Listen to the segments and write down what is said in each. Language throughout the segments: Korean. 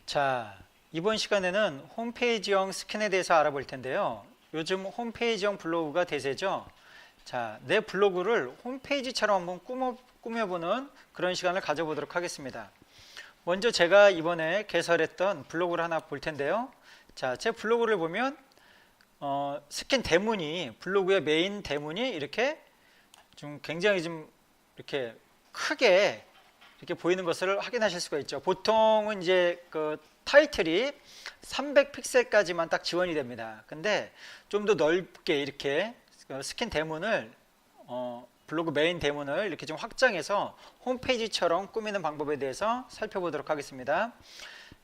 자, 이번 시간에는 홈페이지형 스캔에 대해서 알아볼 텐데요. 요즘 홈페이지형 블로그가 대세죠. 자, 내 블로그를 홈페이지처럼 한번 꾸며보는 그런 시간을 가져보도록 하겠습니다. 먼저 제가 이번에 개설했던 블로그를 하나 볼 텐데요. 자, 제 블로그를 보면 스캔 대문이, 블로그의 메인 대문이 이렇게 좀 굉장히 좀 이렇게 크게 이렇게 보이는 것을 확인하실 수가 있죠. 보통은 이제 그 타이틀이 300픽셀까지만 딱 지원이 됩니다. 근데 좀 더 넓게 이렇게 스캔 대문을 블로그 메인 대문을 이렇게 좀 확장해서 홈페이지처럼 꾸미는 방법에 대해서 살펴보도록 하겠습니다.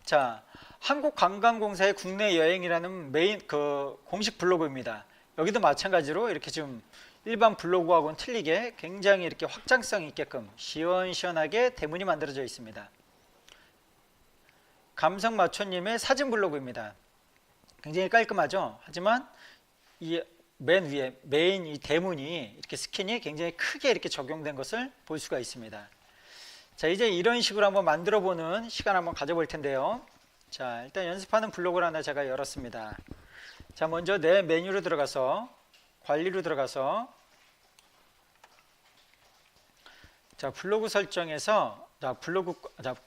자, 한국관광공사의 국내 여행이라는 메인 공식 블로그입니다. 여기도 마찬가지로 이렇게 좀 일반 블로그하고는 틀리게 굉장히 이렇게 확장성 있게끔 시원시원하게 대문이 만들어져 있습니다. 감성마초님의 사진 블로그입니다. 굉장히 깔끔하죠. 하지만 이 맨 위에 메인 이 대문이 이렇게 스킨이 굉장히 크게 이렇게 적용된 것을 볼 수가 있습니다. 자, 이제 이런 식으로 한번 만들어 보는 시간 한번 가져볼 텐데요. 자, 일단 연습하는 블로그를 하나 제가 열었습니다. 자, 먼저 내 메뉴로 들어가서 관리로 들어가서 자, 블로그 설정에서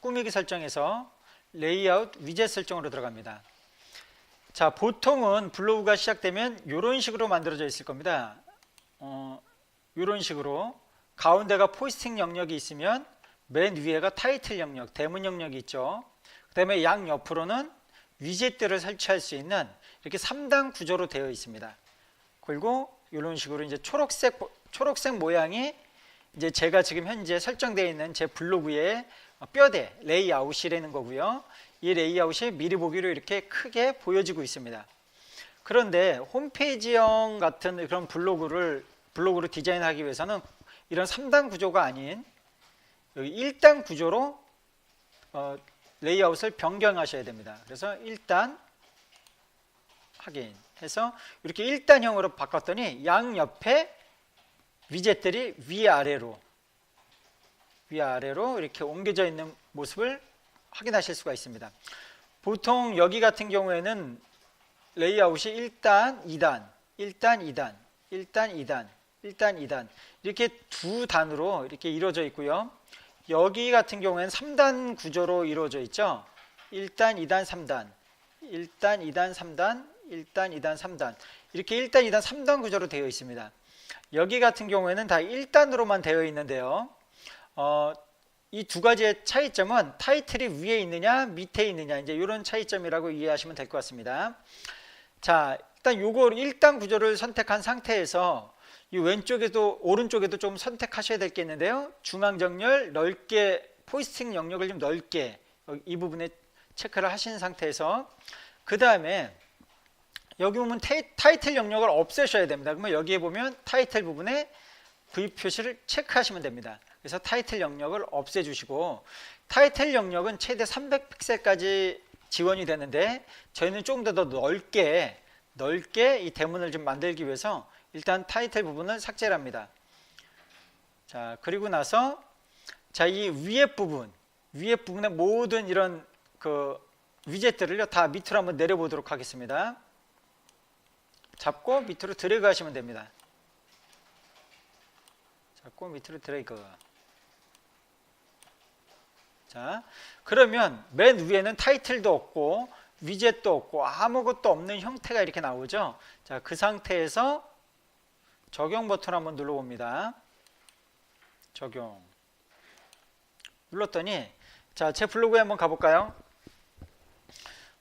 꾸미기 설정에서 레이아웃 위젯 설정으로 들어갑니다. 자, 보통은 블로그가 시작되면 이런 식으로 만들어져 있을 겁니다. 이런 식으로 가운데가 포스팅 영역이 있으면 맨 위에가 타이틀 영역, 대문 영역이 있죠. 그 다음에 양 옆으로는 위젯들을 설치할 수 있는 이렇게 3단 구조로 되어 있습니다. 그리고 이런 식으로 이제 초록색 모양이 이제 제가 지금 현재 설정되어 있는 제 블로그의 뼈대 레이아웃이라는 거고요. 이 레이아웃이 미리 보기로 이렇게 크게 보여지고 있습니다. 그런데 홈페이지형 같은 그런 블로그를 디자인하기 위해서는 이런 3단 구조가 아닌 여기 1단 구조로 레이아웃을 변경하셔야 됩니다. 그래서 1단 확인해서 이렇게 1단형으로 바꿨더니 양옆에 위젯들이 위아래로 이렇게 옮겨져 있는 모습을 확인하실 수가 있습니다. 보통 여기 같은 경우에는 레이아웃이 1단, 2단, 1단, 2단, 1단, 2단, 1단, 2단 이렇게 두 단으로 이렇게 이루어져 있고요. 여기 같은 경우에는 3단 구조로 이루어져 있죠. 1단, 2단, 3단, 1단, 2단, 3단, 1단, 2단, 3단 이렇게 1단, 2단, 3단 구조로 되어 있습니다. 여기 같은 경우에는 다 1단으로만 되어 있는데요. 이 두 가지의 차이점은 타이틀이 위에 있느냐 밑에 있느냐 이제 이런 차이점이라고 이해하시면 될 것 같습니다. 자, 일단 요거 1단 구조를 선택한 상태에서 이 왼쪽에도 오른쪽에도 좀 선택하셔야 될 게 있는데요. 중앙 정렬 넓게 포스팅 영역을 좀 넓게 이 부분에 체크를 하신 상태에서 그 다음에 여기 보면 타이틀 영역을 없애셔야 됩니다. 그러면 여기에 보면 타이틀 부분에 V 표시를 체크하시면 됩니다. 그래서 타이틀 영역을 없애주시고 타이틀 영역은 최대 300픽셀까지 지원이 되는데 저희는 조금 더 넓게 이 대문을 좀 만들기 위해서 일단 타이틀 부분을 삭제를 합니다. 자, 그리고 나서 자, 이 위에 부분의 모든 이런 그 위젯들을요 다 밑으로 한번 내려보도록 하겠습니다. 잡고 밑으로 드래그 하시면 됩니다. 잡고 밑으로 드래그. 자, 그러면 맨 위에는 타이틀도 없고 위젯도 없고 아무것도 없는 형태가 이렇게 나오죠. 자, 그 상태에서 적용 버튼 한번 눌러봅니다. 적용 눌렀더니 자, 제 블로그에 한번 가볼까요?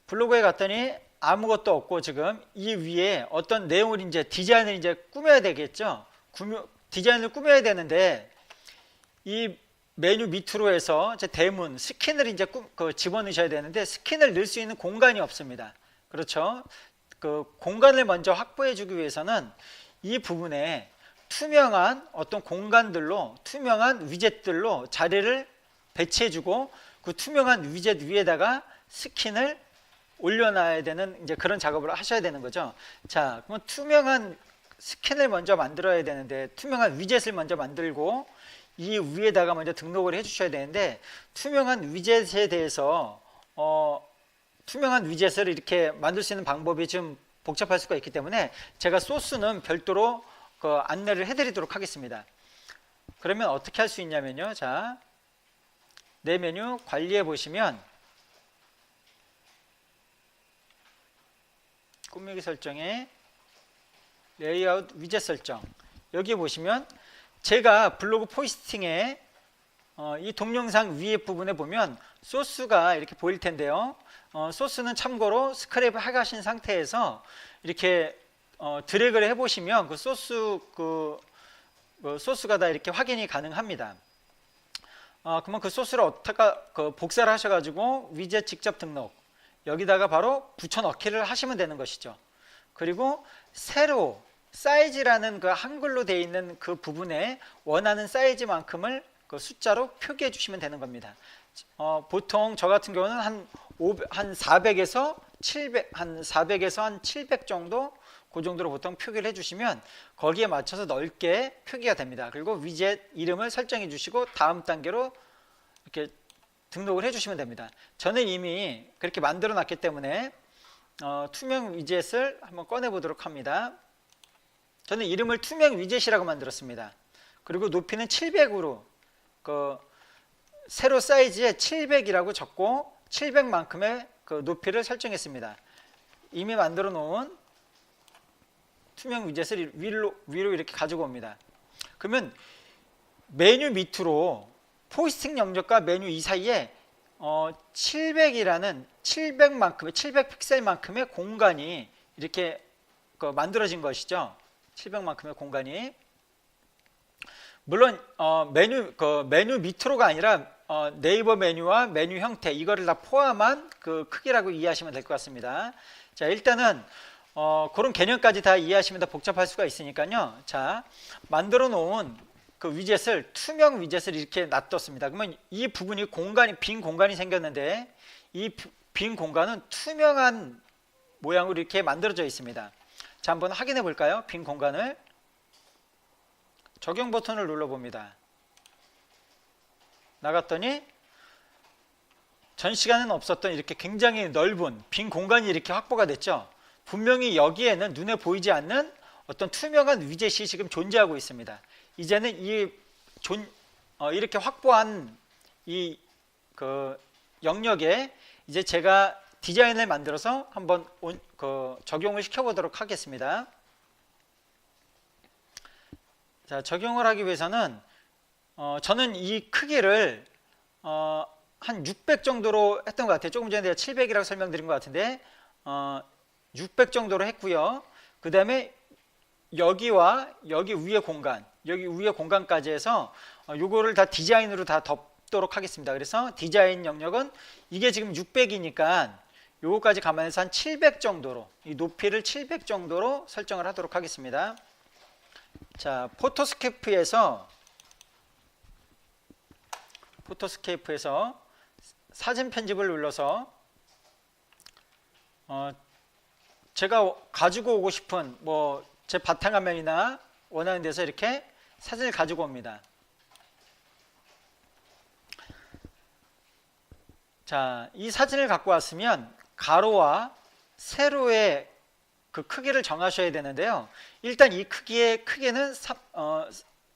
블로그에 갔더니 아무것도 없고 지금 이 위에 어떤 내용을 이제 디자인을 이제 꾸며야 되겠죠. 디자인을 꾸며야 되는데 이 메뉴 밑으로 해서 제 대문 스킨을 이제 집어넣으셔야 되는데 스킨을 넣을 수 있는 공간이 없습니다. 그렇죠? 그 공간을 먼저 확보해 주기 위해서는 이 부분에 투명한 어떤 공간들로 투명한 위젯들로 자리를 배치해 주고 그 투명한 위젯 위에다가 스킨을 올려놔야 되는 이제 그런 작업을 하셔야 되는 거죠. 자, 그럼 투명한 스캔을 먼저 만들어야 되는데 투명한 위젯을 먼저 만들고 이 위에다가 먼저 등록을 해 주셔야 되는데 투명한 위젯에 대해서 투명한 위젯을 이렇게 만들 수 있는 방법이 좀 복잡할 수가 있기 때문에 제가 소스는 별도로 그 안내를 해드리도록 하겠습니다. 그러면 어떻게 할 수 있냐면요. 자, 내 메뉴 관리해 보시면 꾸미기 설정에 레이아웃 위젯 설정, 여기 보시면 제가 블로그 포스팅에 이 동영상 위에 부분에 보면 소스가 이렇게 보일 텐데요. 소스는 참고로 스크랩 하신 상태에서 이렇게 드래그를 해보시면 그 소스가 다 이렇게 확인이 가능합니다. 그러면 그 소스를 어떻게 복사를 하셔가지고 위젯 직접 등록, 여기다가 바로 붙여넣기를 하시면 되는 것이죠. 그리고 세로 사이즈라는 그 한글로 되어 있는 그 부분에 원하는 사이즈만큼을 그 숫자로 표기해 주시면 되는 겁니다. 보통 저 같은 경우는 한 400에서 700, 한 400에서 한 700 정도, 그 정도로 보통 표기를 해주시면 거기에 맞춰서 넓게 표기가 됩니다. 그리고 위젯 이름을 설정해 주시고 다음 단계로 이렇게 등록을 해주시면 됩니다. 저는 이미 그렇게 만들어 놨기 때문에 투명 위젯을 한번 꺼내 보도록 합니다. 저는 이름을 투명 위젯이라고 만들었습니다. 그리고 높이는 700으로 그 세로 사이즈에 700이라고 적고 700만큼의 그 높이를 설정했습니다. 이미 만들어 놓은 투명 위젯을 위로 이렇게 가지고 옵니다. 그러면 메뉴 밑으로 포스팅 영역과 메뉴 이 사이에 700이라는 700만큼의 700 픽셀만큼의 공간이 이렇게 만들어진 것이죠. 700만큼의 공간이. 물론 메뉴 밑으로가 아니라 네이버 메뉴와 메뉴 형태 이거를 다 포함한 그 크기라고 이해하시면 될 것 같습니다. 자, 일단은 그런 개념까지 다 이해하시면 더 복잡할 수가 있으니까요. 자, 만들어 놓은 그 위젯을 투명 위젯을 이렇게 놔뒀습니다. 그러면 이 부분이 빈 공간이 생겼는데 이 빈 공간은 투명한 모양으로 이렇게 만들어져 있습니다. 자, 한번 확인해 볼까요? 빈 공간을 적용 버튼을 눌러 봅니다. 나갔더니 전 시간에는 없었던 이렇게 굉장히 넓은 빈 공간이 이렇게 확보가 됐죠. 분명히 여기에는 눈에 보이지 않는 어떤 투명한 위젯이 지금 존재하고 있습니다. 이제는 이렇게 확보한 이 그 영역에 이제 제가 디자인을 만들어서 한번 적용을 시켜보도록 하겠습니다. 자, 적용을 하기 위해서는 저는 이 크기를 한 600 정도로 했던 것 같아요. 조금 전에 내가 700이라고 설명드린 것 같은데 600 정도로 했고요. 그 다음에 여기와 여기 위에 공간까지 해서 요거를 다 디자인으로 다 덮도록 하겠습니다. 그래서 디자인 영역은 이게 지금 600이니까 요거까지 감안해서 한 700 정도로, 이 높이를 700 정도로 설정을 하도록 하겠습니다. 자, 포토스케이프에서 사진 편집을 눌러서 제가 가지고 오고 싶은 제 바탕화면이나 원하는 데서 이렇게 사진을 가지고 옵니다. 자, 이 사진을 갖고 왔으면 가로와 세로의 그 크기를 정하셔야 되는데요. 일단 이 크기의 크기는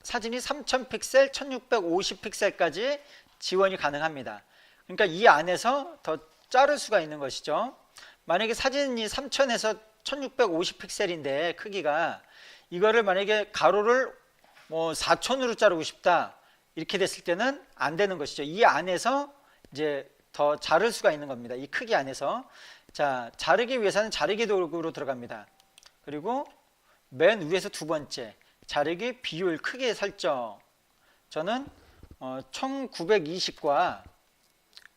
사진이 3000픽셀, 1650픽셀까지 지원이 가능합니다. 그러니까 이 안에서 더 자를 수가 있는 것이죠. 만약에 사진이 3000에서 1650픽셀인데 크기가, 이거를 만약에 가로를 4000으로 자르고 싶다 이렇게 됐을 때는 안 되는 것이죠. 이 안에서 이제 더 자를 수가 있는 겁니다. 이 크기 안에서. 자, 자르기 위해서는 자르기 도구로 들어갑니다. 그리고 맨 위에서 두 번째, 자르기 비율 크기 설정. 저는 1920과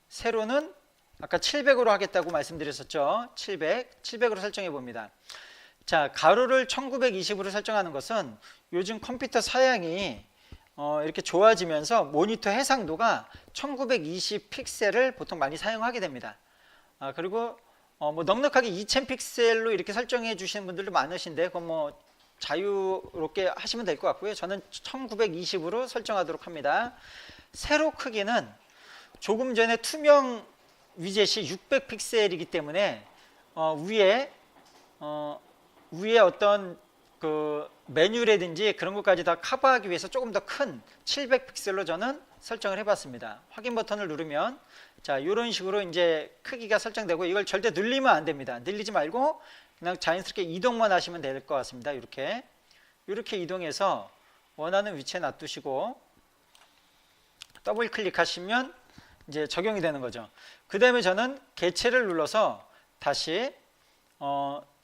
세로는 아까 700으로 하겠다고 말씀드렸었죠. 700으로 설정해 봅니다. 자, 가로를 1920으로 설정하는 것은 요즘 컴퓨터 사양이 이렇게 좋아지면서 모니터 해상도가 1920 픽셀을 보통 많이 사용하게 됩니다. 그리고 넉넉하게 2000 픽셀로 이렇게 설정해 주시는 분들도 많으신데 그건 자유롭게 하시면 될 것 같고요. 저는 1920으로 설정하도록 합니다. 세로 크기는 조금 전에 투명 위젯이 600픽셀이기 때문에 위에 어떤 그 메뉴라든지 그런 것까지 다 커버하기 위해서 조금 더 큰 700픽셀로 저는 설정을 해봤습니다. 확인 버튼을 누르면 자 이런 식으로 이제 크기가 설정되고 이걸 절대 늘리면 안 됩니다. 늘리지 말고 그냥 자연스럽게 이동만 하시면 될 것 같습니다. 이렇게 이동해서 원하는 위치에 놔두시고 더블 클릭하시면 이제 적용이 되는 거죠. 그 다음에 저는 개체를 눌러서 다시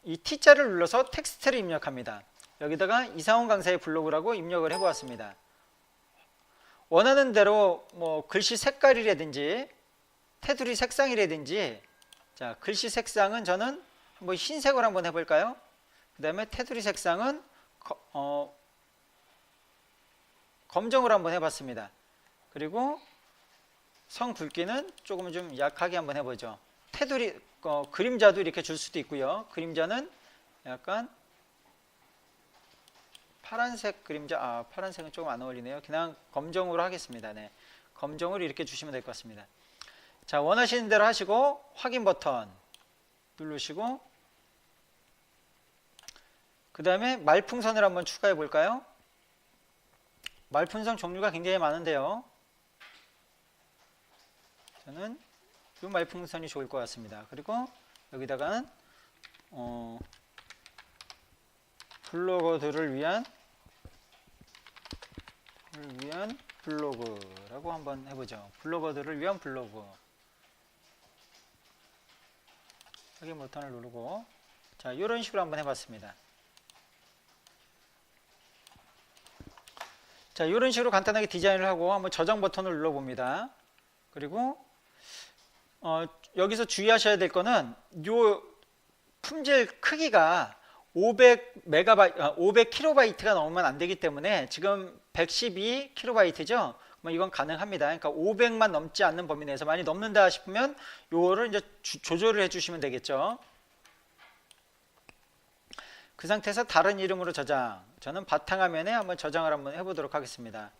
이 T자를 눌러서 텍스트를 입력합니다. 여기다가 이상훈 강사의 블로그라고 입력을 해보았습니다. 원하는 대로 뭐 글씨 색깔이라든지 테두리 색상이라든지 자 글씨 색상은 저는 한번 흰색으로 한번 해볼까요? 그 다음에 테두리 색상은 검정으로 한번 해봤습니다. 그리고 성 굵기는 조금 좀 약하게 한번 해보죠. 테두리 그림자도 이렇게 줄 수도 있고요. 그림자는 약간 파란색 그림자, 파란색은 조금 안 어울리네요. 그냥 검정으로 하겠습니다. 네, 검정으로 이렇게 주시면 될 것 같습니다. 자, 원하시는 대로 하시고 확인 버튼 누르시고 그 다음에 말풍선을 한번 추가해 볼까요? 말풍선 종류가 굉장히 많은데요. 저는 이 말풍선이 좋을 것 같습니다. 그리고 여기다가는 블로거들을 위한 블로그라고 한번 해보죠. 블로거들을 위한 블로그. 확인 버튼을 누르고 자 이런 식으로 한번 해봤습니다. 자 이런 식으로 간단하게 디자인을 하고 한번 저장 버튼을 눌러봅니다. 그리고 여기서 주의하셔야 될 거는 요 품질 크기가 500kB가 넘으면 안 되기 때문에 지금 112kB죠. 뭐 이건 가능합니다. 그러니까 500만 넘지 않는 범위 내에서 많이 넘는다 싶으면 요거를 이제 조절을 해주시면 되겠죠. 그 상태에서 다른 이름으로 저장. 저는 바탕화면에 한번 저장을 한번 해보도록 하겠습니다.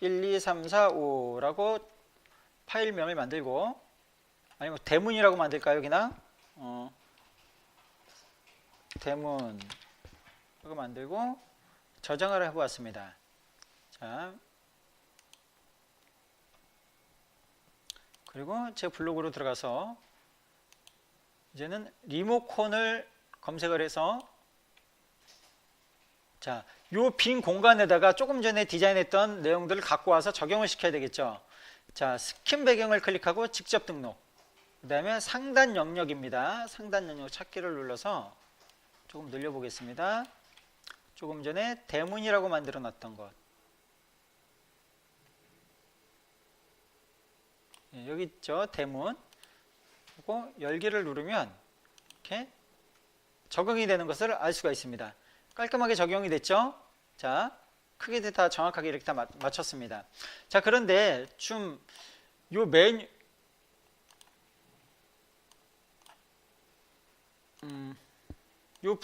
1, 2, 3, 4, 5라고 파일명을 만들고 아니면 대문이라고 만들까요? 그냥 대문으로 만들고 저장을 해보았습니다. 자, 그리고 제 블로그로 들어가서 이제는 리모컨을 검색을 해서 자, 요 빈 공간에다가 조금 전에 디자인했던 내용들을 갖고 와서 적용을 시켜야 되겠죠. 자, 스킨 배경을 클릭하고 직접 등록. 그 다음에 상단 영역입니다. 상단 영역 찾기를 눌러서 조금 늘려보겠습니다. 조금 전에 대문이라고 만들어 놨던 것. 여기 있죠. 대문. 그리고 열기를 누르면 이렇게 적용이 되는 것을 알 수가 있습니다. 깔끔하게 적용이 됐죠. 자, 크게 다 정확하게 이렇게 다 맞췄습니다. 자, 그런데 좀 요 메뉴 요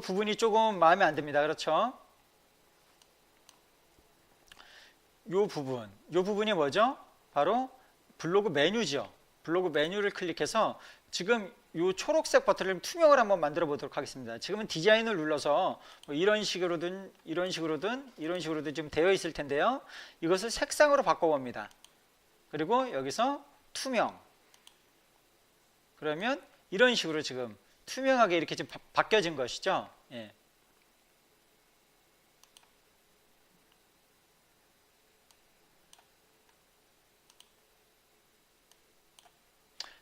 부분이 조금 마음에 안 듭니다. 그렇죠? 요 부분이 뭐죠? 바로 블로그 메뉴죠. 블로그 메뉴를 클릭해서 지금 요 초록색 버튼을 투명을 한번 만들어 보도록 하겠습니다. 지금은 디자인을 눌러서 뭐 이런 식으로든 지금 되어 있을 텐데요. 이것을 색상으로 바꿔봅니다. 그리고 여기서 투명. 그러면 이런 식으로 지금 투명하게 이렇게 지금 바뀌어진 것이죠. 예.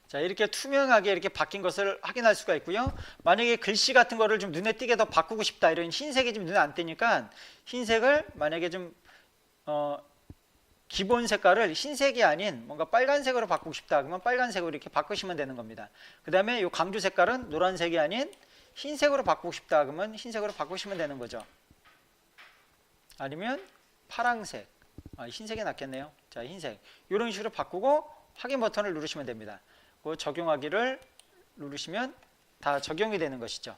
자, 이렇게 투명하게 이렇게 바뀐 것을 확인할 수가 있고요. 만약에 글씨 같은 거를 좀 눈에 띄게 더 바꾸고 싶다. 이런 흰색이 좀 눈에 안 띄니까 흰색을 만약에 좀 기본 색깔을 흰색이 아닌 뭔가 빨간색으로 바꾸고 싶다. 그러면 빨간색으로 이렇게 바꾸시면 되는 겁니다. 그 다음에 이 강조 색깔은 노란색이 아닌 흰색으로 바꾸고 싶다. 그러면 흰색으로 바꾸시면 되는 거죠. 아니면 파란색. 흰색이 낫겠네요. 자, 흰색. 이런 식으로 바꾸고 확인 버튼을 누르시면 됩니다. 그 적용하기를 누르시면 다 적용이 되는 것이죠.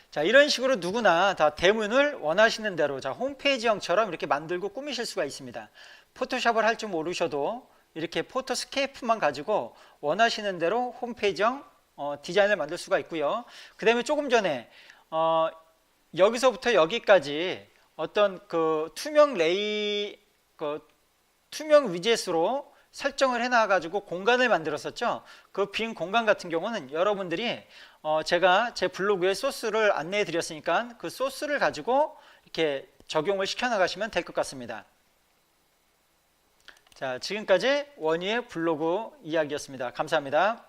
자, 이런 식으로 누구나 다 대문을 원하시는 대로 자, 홈페이지형처럼 이렇게 만들고 꾸미실 수가 있습니다. 포토샵을 할 줄 모르셔도 이렇게 포토스케이프만 가지고 원하시는 대로 홈페이지형 디자인을 만들 수가 있고요. 그 다음에 조금 전에 여기서부터 여기까지 어떤 그 투명 투명 위젯으로 설정을 해놔 가지고 공간을 만들었었죠. 그 빈 공간 같은 경우는 여러분들이 제가 제 블로그에 소스를 안내해 드렸으니까 그 소스를 가지고 이렇게 적용을 시켜 나가시면 될 것 같습니다. 자, 지금까지 원희의 블로그 이야기였습니다. 감사합니다.